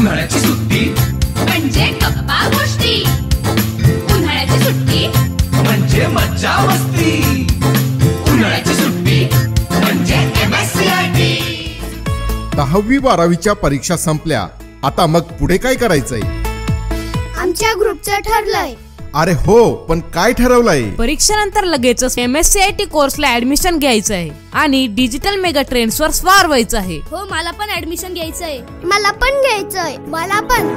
उन्हाळ्याची सुट्टी म्हणजे गप्पा गोष्टी, उन्हाळ्याची सुट्टी म्हणजे मज्जा मस्ती, उन्हाळ्याची सुट्टी म्हणजे MSCIT. 10वी 12वीच्या परीक्षा संपल्या, आता मग पुढे काय करायचंय? आमच्या ग्रुपचं ठरलंय. अरे हो, पण काय ठरवलंय? परीक्षेनंतर लगेचच MSCIT कोर्सला ऍडमिशन घ्यायचं आहे आणि डिजिटल मेगा ट्रेंड्सवर स्वार व्हायचं आहे. हो, मला पण ऍडमिशन घ्यायचंय. मला पण घ्यायचंय. मला पण.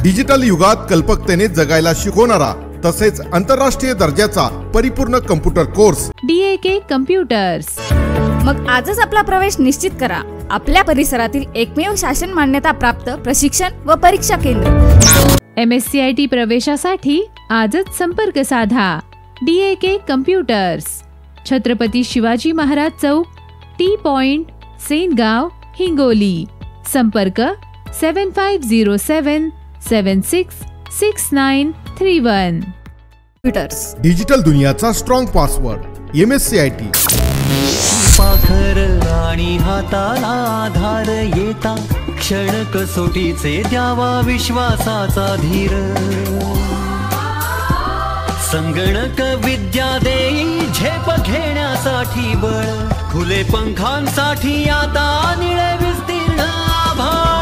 डिजिटल युगात कल्पकतेने जगायला शिकवणारा तसेच आंतरराष्ट्रीय दर्जाचा परिपूर्ण कम्प्युटर कोर्स DAK कम्प्युटर्स. मग आजच आपला प्रवेश निश्चित करा. आपल्या परिसरातील एकमेव शासन मान्यता प्राप्त प्रशिक्षण व परीक्षा केंद्र. MSCIT प्रवेशासाठी आजच संपर्क साधा. DAK कम्प्युटर्स, छत्रपती शिवाजी महाराज चौक, टी पॉइंट, सेनगाव, हिंगोली. संपर्क 7507 766931. कम्प्युटर्स डिजिटल दुनियाचा स्ट्रॉंग पासवर्ड MSCIT. पाखर आणि हाताला आधार येता, क्षण कसोटीचे द्यावा विश्वासाचा धीर. संगणक विद्या देई झेप घेण्यासाठी बळ, खुले पंखांसाठी आता निळे विस्तीर्ण आभाळ.